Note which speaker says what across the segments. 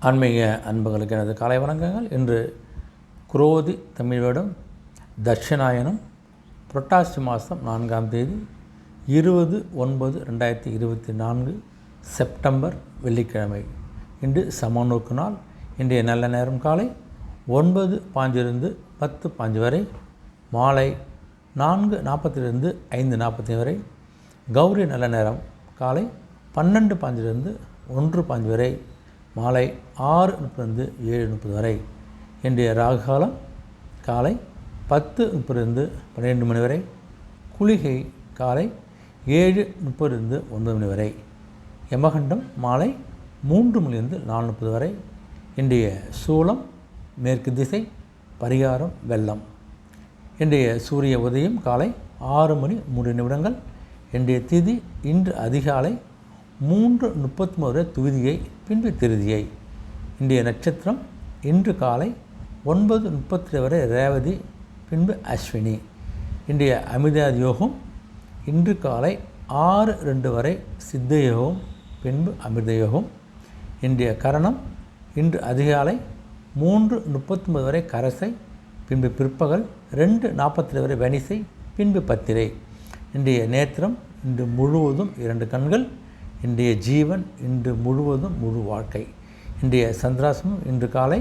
Speaker 1: ஆன்மீக அன்புகளுக்கு எனது காலை வணக்கங்கள். இன்று குரோதி தமிழ் வருடம் தட்சிணாயனம் புரட்டாசி மாதம் 4ஆம் தேதி 20/9/2024 செப்டம்பர் வெள்ளிக்கிழமை. இன்று சமநோக்கு நாள். இன்றைய நல்ல நேரம் காலை 9:05 10:05 வரை, மாலை 4:40 5:40 வரை. கௌரி நல்ல நேரம் காலை 12:05 1:05 வரை, மாலை 6:30 7:30 வரை. இன்றைய ராகு காலம் காலை 10:30 12 மணி வரை. குளிகை காலை 7:30 9 மணி வரை. யமகண்டம் மாலை 3 மணிலிருந்து 4:30 வரை. இன்றைய சூலம் மேற்கு திசை. பரிகாரம் வெள்ளம். இன்றைய சூரிய உதயம் காலை 6:03. இன்றைய திதி இன்று அதிகாலை 3:33 வரை துவிதியை, பின்பு திருதியை. இன்றைய நட்சத்திரம் இன்று காலை 9:32 வரை ரேவதி, பின்பு அஸ்வினி. இன்றைய அமிர்தாதி யோகம் இன்று காலை 6:02 வரை சித்த யோகம், பின்பு அமிர்த யோகம். இன்றைய கரணம் இன்று அதிகாலை 3:39 வரை கரசை, பின்பு பிற்பகல் 2:42 வரை வனிசை, பின்பு பத்திரை. இன்றைய நேத்திரம் இன்று முழுவதும் 2 கண்கள். இன்றைய ஜீவன் இன்று முழுவதும் முழு வாழ்க்கை. இன்றைய சந்திராசனம் இன்று காலை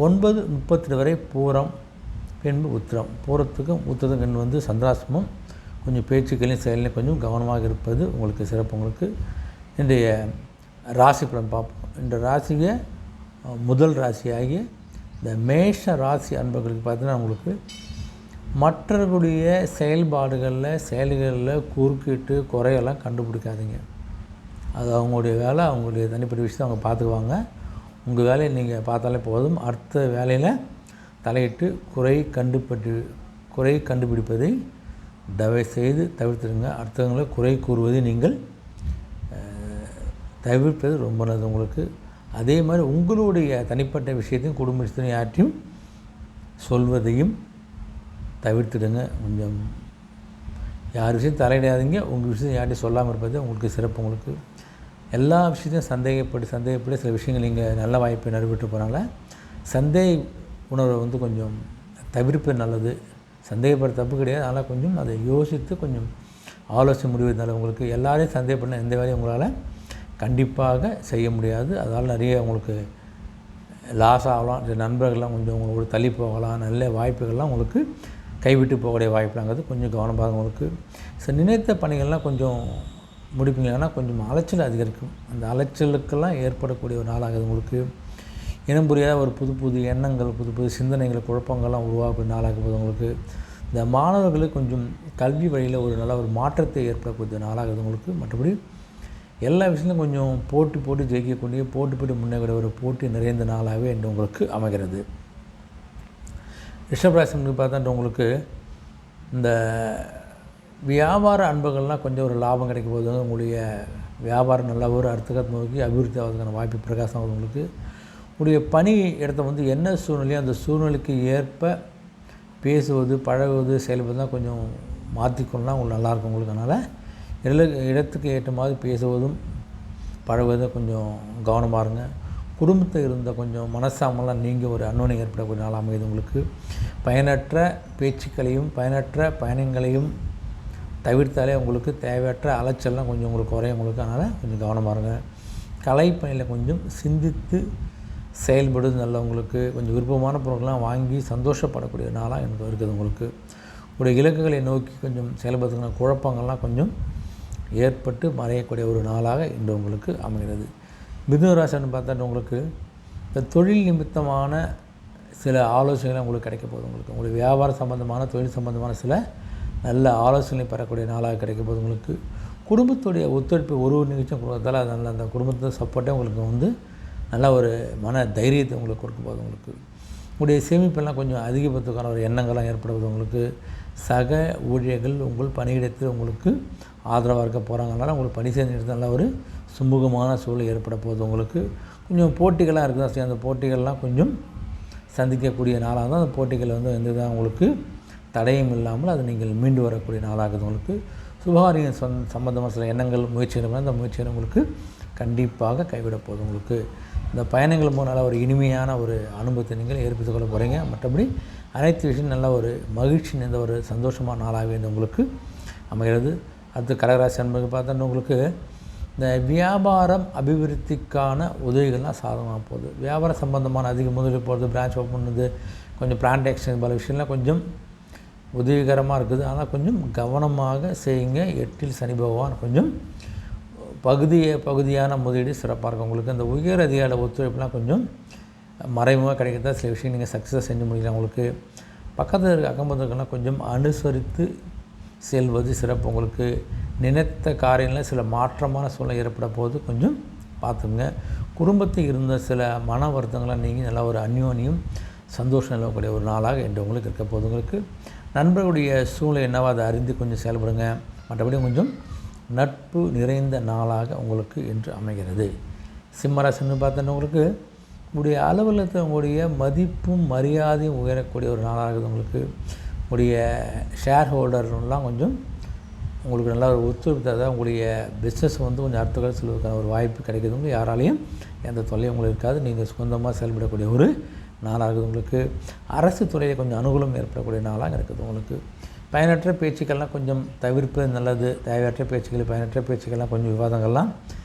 Speaker 1: 9:32 வரை பூரம், பின்பு உத்திரம். பூரத்துக்கும் உத்திரத்துக்கும் சந்திராசனமும். கொஞ்சம் பேச்சுக்களையும் செயலையும் கொஞ்சம் கவனமாக இருப்பது உங்களுக்கு சிறப்பு. உங்களுக்கு இன்றைய ராசி பலன் பார்ப்போம். இந்த ராசியை முதல் ராசியாகிய இந்த மேஷ ராசி அன்பர்களுக்கு பார்த்தீங்கன்னா, உங்களுக்கு மற்றவர்களுடைய செயல்களில் குறுக்கிட்டு குறையெல்லாம் கண்டுபிடிக்காதீங்க. அது அவங்களுடைய வேலை, அவங்களுடைய தனிப்பட்ட விஷயத்தை அவங்க பார்த்துக்குவாங்க. உங்கள் வேலையை நீங்கள் பார்த்தாலே போதும். அடுத்த வேலையில் தலையிட்டு குறை கண்டுபிடிப்பதை தயவு செய்து தவிர்த்துடுங்க. அடுத்தவங்களை குறை கூறுவதை நீங்கள் தவிர்ப்பது ரொம்ப நல்லது உங்களுக்கு. அதே மாதிரி உங்களுடைய தனிப்பட்ட விஷயத்தையும் குடும்ப விஷயத்தையும் யார்ட்டையும் சொல்வதையும் தவிர்த்துடுங்க. கொஞ்சம் யார் விஷயம் தலையிடாதீங்க. உங்கள் விஷயத்தை யார்ட்டையும் சொல்லாமல் இருப்பது உங்களுக்கு சிறப்பு. உங்களுக்கு எல்லா விஷயத்தையும் சந்தேகப்பட்டு சில விஷயங்கள் நீங்கள் நல்ல வாய்ப்பை நிறைவேற்ற போகிறாங்கள சந்தேக உணர்வை கொஞ்சம் தவிர்ப்பது நல்லது. சந்தேகப்பட தப்பு கிடையாது. அதனால் கொஞ்சம் அதை யோசித்து கொஞ்சம் ஆலோசனை முடிவதனால உங்களுக்கு எல்லாரையும் சந்தேகப்பட எந்த வேலையும் உங்களால் கண்டிப்பாக செய்ய முடியாது. அதனால் நிறைய உங்களுக்கு லாஸ் ஆகலாம். நண்பர்கள்லாம் கொஞ்சம் உங்களோட தள்ளி போகலாம். நல்ல வாய்ப்புகள்லாம் உங்களுக்கு கைவிட்டு போகக்கூடிய வாய்ப்புலாங்கிறது கொஞ்சம் கவனமாக உங்களுக்கு. நினைத்த பணிகள்லாம் கொஞ்சம் முடிப்பீங்கன்னா கொஞ்சம் அலைச்சல் அதிகரிக்கும். அந்த அலைச்சலுக்கெல்லாம் ஏற்படக்கூடிய ஒரு நாளாகுது உங்களுக்கு. இனம் புரியாத ஒரு புது எண்ணங்கள், புது சிந்தனைகள், குழப்பங்கள்லாம் உருவாக்கக்கூடிய நாளாகுது உங்களுக்கு. இந்த மாணவர்களுக்கு கொஞ்சம் கல்வி வழியில் ஒரு நல்ல ஒரு மாற்றத்தை ஏற்படக்கூடிய நாளாகுது உங்களுக்கு. மற்றபடி எல்லா விஷயத்துலையும் கொஞ்சம் போட்டி ஜெயிக்கக்கூடிய, போட்டு முன்னேற ஒரு போட்டி நிறைந்த நாளாகவே என்று உங்களுக்கு அமைகிறது. ரிஷபராசிக்கு பார்த்தா உங்களுக்கு இந்த வியாபார அன்புகள்லாம் கொஞ்சம் ஒரு லாபம் கிடைக்கும் போது உங்களுடைய வியாபாரம் நல்லா ஒரு அடுத்த கட்டத்தை நோக்கி அபிவிருத்தி ஆகிறதுக்கான வாய்ப்பு பிரகாசம் ஆகுது உங்களுக்கு. உங்களுடைய பணி இடத்த என்ன சூழ்நிலையோ அந்த சூழ்நிலைக்கு ஏற்ப பேசுவது, பழகுவது, செயல்பது தான் கொஞ்சம் மாற்றிக்கொள்ளலாம் உங்களுக்கு நல்லாயிருக்கும் உங்களுக்கு. அதனால் இடத்துக்கு ஏற்ற மாதிரி பேசுவதும் பழகுவதும் கொஞ்சம் கவனமாக இருங்க. குடும்பத்தில் இருந்த கொஞ்சம் மனசாமெல்லாம் நீங்கள் ஒரு அன்னோனை ஏற்படக்கூடிய நாள் அமையுது உங்களுக்கு. பயனற்ற பேச்சுக்களையும் பயனற்ற பயணங்களையும் தவிர்த்தாலே உங்களுக்கு தேவையற்ற அலைச்சல்லாம் கொஞ்சம் உங்களுக்கு குறையும் உங்களுக்கு. அதனால் கொஞ்சம் கவனமாக இருங்க. கலைப்பணியில் கொஞ்சம் சிந்தித்து செயல்படுவது நல்ல உங்களுக்கு. கொஞ்சம் விருப்பமான பொருட்கள்லாம் வாங்கி சந்தோஷப்படக்கூடிய நாளாக எனக்கு இருக்குது உங்களுக்கு. உங்களுடைய இலக்குகளை நோக்கி கொஞ்சம் செயல்படுத்துகிற குழப்பங்கள்லாம் கொஞ்சம் ஏற்பட்டு மறையக்கூடிய ஒரு நாளாக இன்று உங்களுக்கு அமைகிறது. மிதுன ராசின்னு பார்த்தா உங்களுக்கு இந்த தொழில் நிமித்தமான சில ஆலோசனைகள் உங்களுக்கு கிடைக்க போகுது உங்களுக்கு. உங்களுடைய வியாபார சம்பந்தமான, தொழில் சம்பந்தமான சில நல்ல ஆலோசனை பெறக்கூடிய நாளாக கிடைக்க போகுது உங்களுக்கு. குடும்பத்துடைய ஒத்துழைப்பு ஒரு நிகழ்ச்சியும் கொடுக்கறதால அது நல்ல அந்த குடும்பத்தை சப்போர்ட்டே உங்களுக்கு நல்ல ஒரு மன தைரியத்தை உங்களுக்கு கொடுக்க போகுது உங்களுக்கு. உங்களுடைய சேமிப்பெல்லாம் கொஞ்சம் அதிகபட்சத்துக்கான ஒரு எண்ணங்கள்லாம் ஏற்படுவது உங்களுக்கு. சக ஊழியர்கள் உங்கள் பணியிடத்தில் உங்களுக்கு ஆதரவாக இருக்க போகிறாங்கனால உங்களுக்கு பணி செய்து நல்ல ஒரு சுமூகமான சூழல் ஏற்பட போகுது உங்களுக்கு. கொஞ்சம் போட்டிகளாக இருக்குதா, அந்த போட்டிகள்லாம் கொஞ்சம் சந்திக்கக்கூடிய நாளாக தான். அந்த போட்டிகள் எந்த தான் உங்களுக்கு தடையும் இல்லாமல் அது நீங்கள் மீண்டு வரக்கூடிய நாளாகுது உங்களுக்கு. சுபகாரியம் சம்பந்தமாக சில எண்ணங்கள் முயற்சிகள் அந்த முயற்சிகள் உங்களுக்கு கண்டிப்பாக கைவிட போகுது. உங்களுக்கு இந்த பயணங்கள் மூலம் நல்ல ஒரு இனிமையான ஒரு அனுபவத்தை நீங்கள் ஏற்படுத்திக் கொள்ள போகிறீங்க. மற்றபடி அனைத்து விஷயம் நல்ல ஒரு மகிழ்ச்சி நிறைந்த ஒரு சந்தோஷமான நாளாகவே இந்த உங்களுக்கு அமைகிறது. அடுத்து கடகராசி அன்பர்கள் பார்த்தோன்னா உங்களுக்கு இந்த வியாபாரம் அபிவிருத்திக்கான உதவிகள்லாம் சாதகமாக போகுது. வியாபாரம் சம்பந்தமான அதிக முதலீடு போகிறது, பிரான்ச் ஓப்பன் பண்ணுறது, கொஞ்சம் பிராண்ட் எக்ஸ்சேஞ்ச் பல விஷயம்லாம் கொஞ்சம் உதவிகரமாக இருக்குது. ஆனால் கொஞ்சம் கவனமாக செய்யுங்க. 8ல் சனி பகவான் கொஞ்சம் பகுதியான முதலீடு சிறப்பாக இருக்கும். உங்களுக்கு அந்த உயர் அதிகார ஒத்துழைப்புலாம் கொஞ்சம் மறைமுகமாக கிடைக்கிறதா சில விஷயம் நீங்கள் சக்ஸஸ் செஞ்சு முடியலாம். உங்களுக்கு பக்கத்தில் இருக்க அக்கம்பக்கத்துக்கெல்லாம் கொஞ்சம் அனுசரித்து செல்வது சிறப்பு. உங்களுக்கு நினைத்த காரியங்களில் சில மாற்றமான சூழ்நிலை ஏற்பட போது கொஞ்சம் பார்த்துங்க. குடும்பத்தில் இருந்த சில மன வருத்தங்களை நீங்கள் நல்ல ஒரு அந்யோன்யம் சந்தோஷம் நிலவக்கூடிய ஒரு நாளாக என்று உங்களுக்கு இருக்க போது. உங்களுக்கு நண்பர்களுடைய சூழ்நிலை என்னவோ அதை அறிந்து கொஞ்சம் செயல்படுங்க. மற்றபடி கொஞ்சம் நட்பு நிறைந்த நாளாக உங்களுக்கு என்று அமைகிறது. சிம்மராசின்னு பார்த்தோன்னா உங்களுக்கு உங்களுடைய அலுவலகத்தில் உங்களுடைய மதிப்பும் மரியாதையும் உயரக்கூடிய ஒரு நாளாக இருக்குது. உங்களுக்கு உங்களுடைய ஷேர் ஹோல்டர்லாம் கொஞ்சம் உங்களுக்கு நல்லா ஒரு ஒத்துழைப்பு தர உங்களுடைய பிஸ்னஸ் வந்து கொஞ்சம் அடுத்த செல்வதற்கான ஒரு வாய்ப்பு கிடைக்குதுங்க. யாராலையும் எந்த தொல்லையும் உங்களுக்கு இருக்காது. நீங்கள் சொந்தமாக செயல்படக்கூடிய ஒரு நாளாக இருக்குது. உங்களுக்கு அரசு துறையில் கொஞ்சம் அனுகூலம் ஏற்படக்கூடிய நாளாக இருக்குது. உங்களுக்கு பயனற்ற பேச்சுக்கள்லாம் கொஞ்சம் தவிர்ப்பது நல்லது. தேவையற்ற பேச்சுக்கள், பயனற்ற பேச்சுக்கள்லாம் கொஞ்சம் விவாதங்கள்லாம்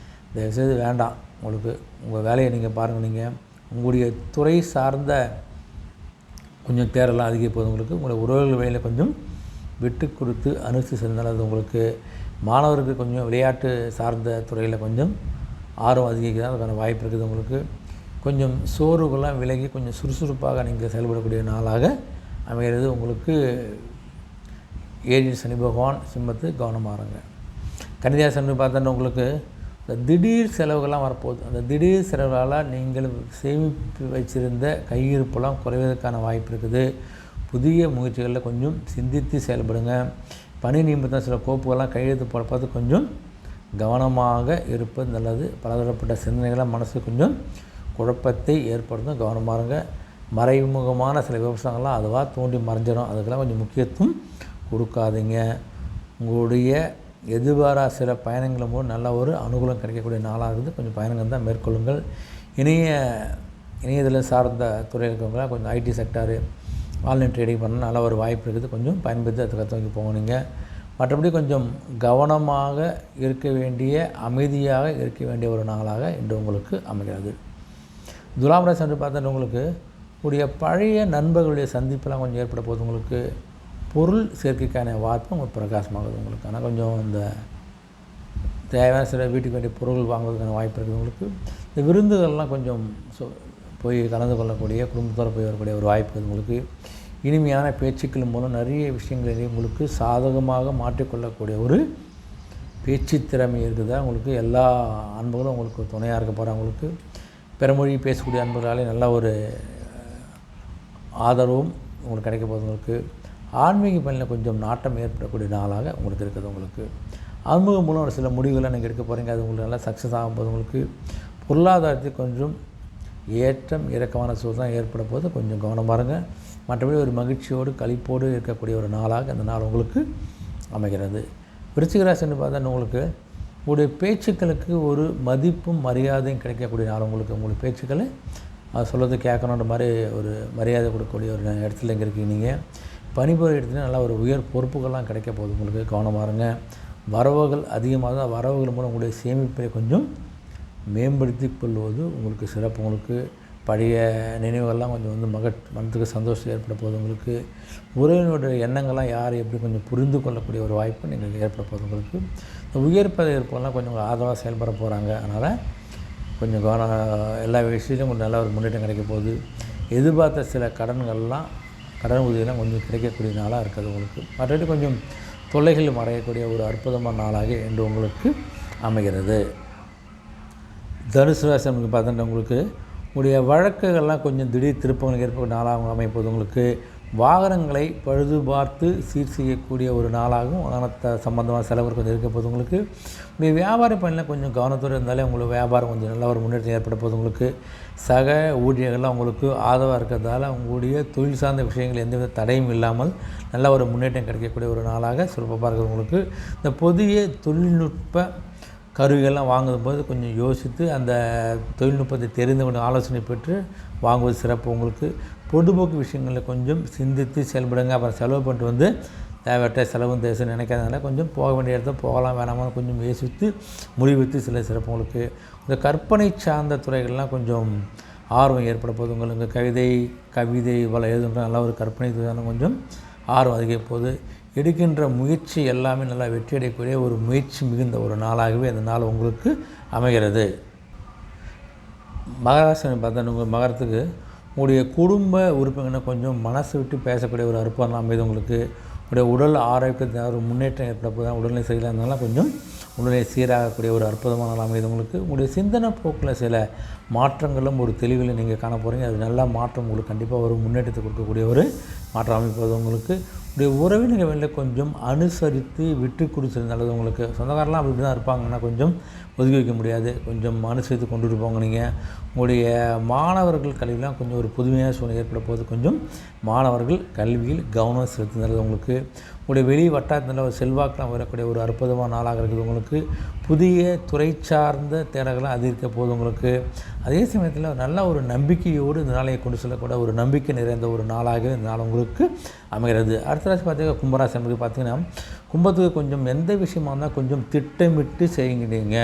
Speaker 1: தயவுசெய்து வேண்டாம். உங்களுக்கு உங்கள் வேலையை நீங்கள் பாருங்கள். நீங்கள் உங்களுடைய துறை சார்ந்த கொஞ்சம் தேரெல்லாம் அதிக போகுது. உங்களுக்கு உங்களுடைய உறவுகள் வேலையில் கொஞ்சம் விட்டு கொடுத்து அனுசரித்து செஞ்சால் அது உங்களுக்கு மாணவருக்கு கொஞ்சம் விளையாட்டு சார்ந்த துறையில் கொஞ்சம் ஆர்வம் அதிகரிக்குதான் அதுக்கான வாய்ப்பு இருக்குது. உங்களுக்கு கொஞ்சம் சோர்வுகள்லாம் விலகி கொஞ்சம் சுறுசுறுப்பாக நீங்கள் செயல்படக்கூடிய நாளாக அமைகிறது. உங்களுக்கு 7ல் சனி பகவான் சிம்மத்து கவனமாக இருங்க. கன்னிராசி பார்த்தோன்னா உங்களுக்கு இந்த திடீர் செலவுகள்லாம் வரப்போகுது. அந்த திடீர் செலவுகளால் நீங்கள் சேமிப்பு வச்சுருந்த கையிருப்பெல்லாம் குறைவதற்கான வாய்ப்பு இருக்குது. புதிய முயற்சிகளில் கொஞ்சம் சிந்தித்து செயல்படுங்க. பணி நிமித்தம் சில கோப்புகள்லாம் கையெழுத்து போடுறது கொஞ்சம் கவனமாக இருப்பது நல்லது. பலதரப்பட்ட சிந்தனைகளாக மனசு கொஞ்சம் குழப்பத்தை ஏற்படுத்தும். கவனமாக இருங்க. மறைமுகமான சில விவசாயங்கள்லாம் அதுவாக தோண்டி மறைஞ்சிடும். அதுக்கெல்லாம் கொஞ்சம் முக்கியத்துவம் கொடுக்காதீங்க. உங்களுடைய எதிர்பாரா சில பயணங்களும் போது நல்ல ஒரு அனுகூலம் கிடைக்கக்கூடிய நாளாக இருக்குது. கொஞ்சம் பயணங்கள் தான் மேற்கொள்ளுங்கள். இணையதள சார்ந்த துறையில் இருக்கிறவங்களாம் கொஞ்சம் ஐடி செக்டாரு, ஆன்லைன் ட்ரேடிங் பண்ண நல்ல ஒரு வாய்ப்பு இருக்குது. கொஞ்சம் பயன்படுத்தி அதை கற்றுக்கி போகணுங்க. மற்றபடி கொஞ்சம் கவனமாக இருக்க வேண்டிய, அமைதியாக இருக்க வேண்டிய ஒரு நாளாக இன்று உங்களுக்கு அமைகிறது. துலாம் ராசி என்று பார்த்தா உங்களுக்கு உடைய பழைய நண்பர்களுடைய சந்திப்பெல்லாம் கொஞ்சம் ஏற்பட போகுது. உங்களுக்கு பொருள் சேர்க்கைக்கான வாய்ப்பு உங்களுக்கு பிரகாசமாகுது. உங்களுக்கு ஆனால் கொஞ்சம் இந்த தேவையான சில வீட்டுக்கு வேண்டிய பொருட்கள் வாங்குவதற்கான வாய்ப்பு இருக்குது. உங்களுக்கு இந்த விருந்துகள்லாம் கொஞ்சம் போய் கலந்து கொள்ளக்கூடிய, குடும்பத்தோடு போய் வரக்கூடிய ஒரு வாய்ப்பு இருக்குது. உங்களுக்கு இனிமையான பேச்சுக்கள் மூலம் நிறைய விஷயங்களிலே உங்களுக்கு சாதகமாக மாற்றிக்கொள்ளக்கூடிய ஒரு பேச்சு திறமை இருக்குது. உங்களுக்கு எல்லா அன்புகளும் உங்களுக்கு துணையாக இருக்க போகிறாங்க. உங்களுக்கு பிறமொழி பேசக்கூடிய அன்பர்களாலே நல்ல ஒரு ஆதரவும் உங்களுக்கு கிடைக்க போகுது. உங்களுக்கு ஆன்மீக பணியில் கொஞ்சம் நாட்டம் ஏற்படக்கூடிய நாளாக உங்களுக்கு இருக்குது. உங்களுக்கு ஆன்மீகம் மூலம் ஒரு சில முடிவுகளை நீங்கள் எடுக்க போகிறீங்க. அது உங்களுக்கு நல்லா சக்ஸஸ் ஆகும் போது உங்களுக்கு பொருளாதாரத்தில் கொஞ்சம் ஏற்றம் இறக்கமான சூழ்நிலை ஏற்பட போது கொஞ்சம் கவனமாக இருங்க. மற்றபடி ஒரு மகிழ்ச்சியோடு களிப்போடு இருக்கக்கூடிய ஒரு நாளாக அந்த நாள் உங்களுக்கு அமைகிறது. விருச்சிக ராசின்னு பார்த்தா உங்களுக்கு உங்களுடைய பேச்சுக்களுக்கு ஒரு மதிப்பும் மரியாதையும் கிடைக்கக்கூடிய நாள். உங்களுக்கு பேச்சுக்களை அது சொல்கிறது கேட்கணுன்ற மாதிரி ஒரு மரியாதை கொடுக்கக்கூடிய ஒரு இடத்துல இங்கே இருக்கீங்க. நீங்கள் பணிபுரிய இடத்துல நல்லா ஒரு உயர் பொறுப்புகள்லாம் கிடைக்க போகுது. உங்களுக்கு கவனமாக இருங்க. வரவுகள் அதிகமாக தான், வரவுகள் மூலம் உங்களுடைய சேமிப்பை கொஞ்சம் மேம்படுத்தி கொள்வது உங்களுக்கு சிறப்பு. உங்களுக்கு பழைய நினைவுகள்லாம் கொஞ்சம் வந்து மனத்துக்கு சந்தோஷம் ஏற்பட போகுது. உங்களுக்கு உறவினுடைய எண்ணங்கள்லாம் யார் எப்படி கொஞ்சம் புரிந்து கொள்ளக்கூடிய ஒரு வாய்ப்பு நீங்கள் ஏற்பட போகுது. உங்களுக்கு இந்த உயர் பதவி இருப்பவங்களாம் கொஞ்சம் ஆதரவாக செயல்பட போகிறாங்க. அதனால் கொஞ்சம் எல்லா விஷயத்துலையும் கொஞ்சம் நல்ல ஒரு முன்னேற்றம் கிடைக்க போகுது. எதிர்பார்த்த சில கடன் உதவியெல்லாம் கொஞ்சம் கிடைக்கக்கூடிய நாளாக இருக்குது. உங்களுக்கு மற்றபடி கொஞ்சம் தொல்லைகள் மறையக்கூடிய ஒரு அற்புதமான நாளாக என்று உங்களுக்கு அமைகிறது. தனுசு ராசி நமக்கு பார்த்தோன்னா உங்களுக்கு உங்களுடைய வழக்குகள்லாம் கொஞ்சம் திடீர் திருப்பங்களுக்கு ஏற்பட்ட நாளாக அமைப்போது. உங்களுக்கு வாகனங்களை பழுது பார்த்து சீர் செய்யக்கூடிய ஒரு நாளாகவும் வாகனத்தை சம்பந்தமான செலவு கொஞ்சம் இருக்க போது. உங்களுக்கு உங்களுடைய வியாபார பணியில் கொஞ்சம் கவனத்தோடு இருந்தாலே உங்களுக்கு வியாபாரம் கொஞ்சம் நல்ல ஒரு முன்னேற்றம் ஏற்பட போது. உங்களுக்கு சக ஊழியர்கள்லாம் உங்களுக்கு ஆதரவாக இருக்கிறதால உங்களுடைய தொழில் சார்ந்த விஷயங்கள் எந்தவித தடையும் இல்லாமல் நல்ல ஒரு முன்னேற்றம் கிடைக்கக்கூடிய ஒரு நாளாக சிறப்பாக இருக்குது. உங்களுக்கு இந்த புதிய தொழில்நுட்ப கருவிகள்லாம் வாங்கும்போது கொஞ்சம் யோசித்து அந்த தொழில்நுட்பத்தை தெரிந்து கொண்டு ஆலோசனை பெற்று வாங்குவது சிறப்பு. உங்களுக்கு பொழுதுபோக்கு விஷயங்களில் கொஞ்சம் சிந்தித்து செயல்படுங்க. அப்புறம் செலவு பண்ணிட்டு வந்து தேவையற்ற செலவும் தேசம் நினைக்காதனால கொஞ்சம் போக வேண்டிய இடத்துல போகலாம் வேணாமல் கொஞ்சம் யோசித்து முடிவெடுத்து சில சிறப்பு. உங்களுக்கு இந்த கற்பனை சார்ந்த துறைகள்லாம் கொஞ்சம் ஆர்வம் ஏற்பட போகுது. உங்களுக்கு கவிதை இவ்வளோ எழுதுன்ற நல்லா ஒரு கற்பனை துறையான கொஞ்சம் ஆர்வம் அதிக போகுது. எடுக்கின்ற முயற்சி எல்லாமே நல்லா வெற்றி அடையக்கூடிய ஒரு முயற்சி மிகுந்த ஒரு நாளாகவே அந்த நாள் உங்களுக்கு அமைகிறது. மகராசனை பார்த்தா உங்கள் மகரத்துக்கு உங்களுடைய குடும்ப உறுப்பினர்கள் கொஞ்சம் மனசு விட்டு பேசக்கூடிய ஒரு அற்புதம் அமைது. உங்களுக்கு உங்களுடைய உடல் ஆரோக்கியத்தில் ஒரு முன்னேற்றம் ஏற்பட போது உடல்நிலை சரியில்லாத இருந்தாலும் கொஞ்சம் உடல்நிலை சீராகக்கூடிய ஒரு அற்புதமான நாள் அமைது. உங்களுக்கு உங்களுடைய சிந்தனை போக்கில் சில மாற்றங்களும் ஒரு தெளிவில் நீங்கள் காண போகிறீங்க. அது நல்ல மாற்றம் உங்களுக்கு கண்டிப்பாக ஒரு முன்னேற்றத்தை கொடுக்கக்கூடிய ஒரு மாற்றம் அமைப்பது. உங்களுக்கு உடைய உறவினர்கள் வெளில கொஞ்சம் அனுசரித்து விட்டு கொடுத்தது நல்லது. உங்களுக்கு சொந்தக்காரெலாம் அப்படி தான் இருப்பாங்கன்னா கொஞ்சம் ஒதுக்கி வைக்க முடியாது, கொஞ்சம் அனுசரித்து கொண்டுட்டு போங்க. நீங்கள் உங்களுடைய மாணவர்கள் கல்வியெலாம் கொஞ்சம் ஒரு புதுமையான சூழ்நிலை ஏற்பட போது கொஞ்சம் மாணவர்கள் கல்வியில் கவனம் செலுத்து நல்லது. உங்களுக்கு உங்களுடைய வெளி வட்டாரத்தில் ஒரு செல்வாக்கெலாம் வரக்கூடிய ஒரு அற்புதமான நாளாக இருக்குது. உங்களுக்கு புதிய துறை சார்ந்த தேடல்கள்லாம் அதிகரிக்க போது. உங்களுக்கு அதே சமயத்தில் நல்ல ஒரு நம்பிக்கையோடு இந்த நாளையை கொண்டு செல்லக்கூட ஒரு நம்பிக்கை நிறைந்த ஒரு நாளாக இந்த நாள் உங்களுக்கு அமைகிறது. அடுத்த ராசி பார்த்தீங்கன்னா கும்பராசி நமக்கு பார்த்திங்கன்னா கும்பத்துக்கு கொஞ்சம் எந்த விஷயமா இருந்தால் கொஞ்சம் திட்டமிட்டு செய்யுங்க.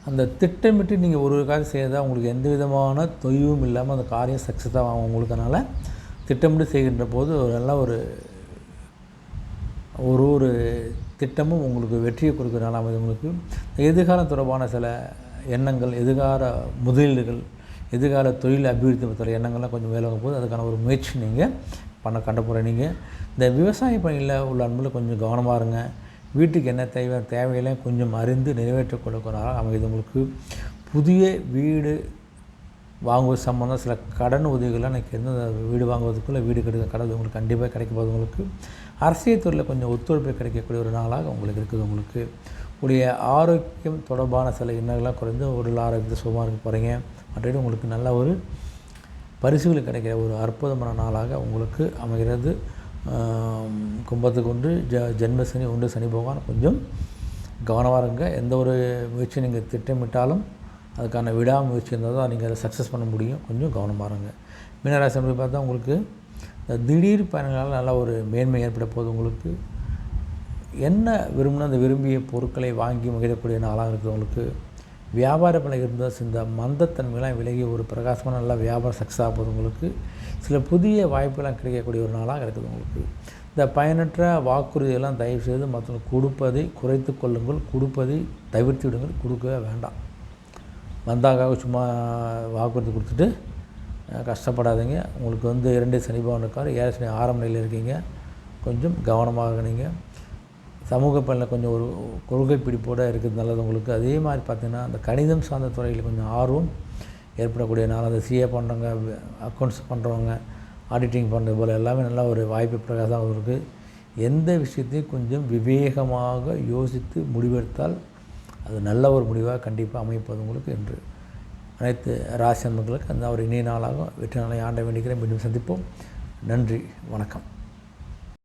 Speaker 1: அந்த திட்டமிட்டு நீங்கள் ஒரு காரியம் செய்யறதா உங்களுக்கு எந்த விதமான தொய்வும் இல்லாமல் அந்த காரியம் சக்ஸஸாக ஆகும் உங்களுக்கு. அதனால் திட்டமிட்டு செய்கின்ற போது ஒரு நல்ல ஒரு திட்டமும் உங்களுக்கு வெற்றியை கொடுக்குறனால அமைது. உங்களுக்கு எதிர்காலம் தொடர்பான சில எண்ணங்கள், எதிர்கால முதலீடுகள், எதிர்கால தொழில் அபிவிருத்தி பற்றிய எண்ணங்கள்லாம் கொஞ்சம் மேலே போது அதுக்கான ஒரு முயற்சி நீங்கள் கண்டு போகிறேன். நீங்கள் இந்த விவசாய பணியில் உள்ள அன்பில் கொஞ்சம் கவனமாக இருங்க. வீட்டுக்கு என்ன தேவையெல்லாம் கொஞ்சம் அறிந்து நிறைவேற்றக்கூடாத அமைது. உங்களுக்கு புதிய வீடு வாங்குவது சம்மந்தம் சில கடன் உதவிகள்லாம் எனக்கு எந்த வீடு வாங்குவதுக்குள்ளே வீடு கிடைக்கிற கடன் உங்களுக்கு கண்டிப்பாக கிடைக்கும் போது. உங்களுக்கு அரசியல் துறையில் கொஞ்சம் ஒத்துழைப்பு கிடைக்கக்கூடிய ஒரு நாளாக உங்களுக்கு இருக்குது. உங்களுக்கு உடைய ஆரோக்கியம் தொடர்பான சில எண்ணங்கள்லாம் குறைந்து உடல் ஆரோக்கியத்தை சுகமாக இருக்க போகிறீங்க. மற்றபடி உங்களுக்கு நல்ல ஒரு பரிசுகள் கிடைக்கிற ஒரு அற்புதமான நாளாக உங்களுக்கு அமைகிறது. கும்பத்துக்கு ஒன்று ஜென்ம சனி ஒன்று சனி பகவான் கொஞ்சம் கவனமாக இருங்க. எந்த ஒரு முயற்சி நீங்கள் திட்டமிட்டாலும் அதுக்கான விடாமுயற்சி இருந்தால் தான் நீங்கள் அதை சக்ஸஸ் பண்ண முடியும். கொஞ்சம் கவனமாக இருங்க. மீனராசி அப்படி பார்த்தா உங்களுக்கு இந்த திடீர் பயணங்களால் நல்ல ஒரு மேன்மை ஏற்பட போது. உங்களுக்கு என்ன விரும்பினா அந்த விரும்பிய பொருட்களை வாங்கி மகிழக்கூடிய நாளாக இருக்குது. உங்களுக்கு வியாபார பணம் இருந்தால் இந்த மந்தத்தன்மைலாம் விலகி ஒரு பிரகாசமான நல்லா வியாபாரம் சக்ஸஸ் ஆக போது. உங்களுக்கு சில புதிய வாய்ப்புகள்லாம் கிடைக்கக்கூடிய ஒரு நாளாக இருக்குது. உங்களுக்கு இந்த பயனற்ற வாக்குறுதியெல்லாம் தயவுசெய்து மற்றவங்களுக்கு கொடுப்பதை குறைத்து கொள்ளுங்கள். கொடுப்பதை தவிர்த்து விடுங்கள். கொடுக்கவே வேண்டாம். வந்தாக்காக சும்மா வாக்குறுதி கொடுத்துட்டு கஷ்டப்படாதீங்க. உங்களுக்கு 2 சனி பகவான் இருக்கார். 7 சனி ஆரம்ப நிலையில் இருக்கீங்க. கொஞ்சம் கவனமாக இருங்க. சமூக பணியில் கொஞ்சம் ஒரு கொள்கை பிடிப்போடு இருக்குது நல்லது. உங்களுக்கு அதே மாதிரி பார்த்திங்கன்னா அந்த கணிதம் சார்ந்த துறையில் கொஞ்சம் ஆர்வம் ஏற்படக்கூடிய நாள். அந்த சிஏ பண்ணுறவங்க, அக்கௌண்ட்ஸ் பண்ணுறவங்க, ஆடிட்டிங் பண்ணுறது போல் எல்லாமே நல்லா ஒரு வாய்ப்பு பிரகாசமாக இருக்குது. எந்த விஷயத்தையும் கொஞ்சம் விவேகமாக யோசித்து முடிவெடுத்தால் அது நல்ல ஒரு முடிவாக கண்டிப்பாக அமைப்பது உங்களுக்கு என்று அனைத்து ராசி நண்பர்களுக்கு அந்த ஒரு இனிய நாளாக வெற்றி நாளை ஆண்ட வேண்டிக்கிறேன். மீண்டும் சந்திப்போம். நன்றி, வணக்கம்.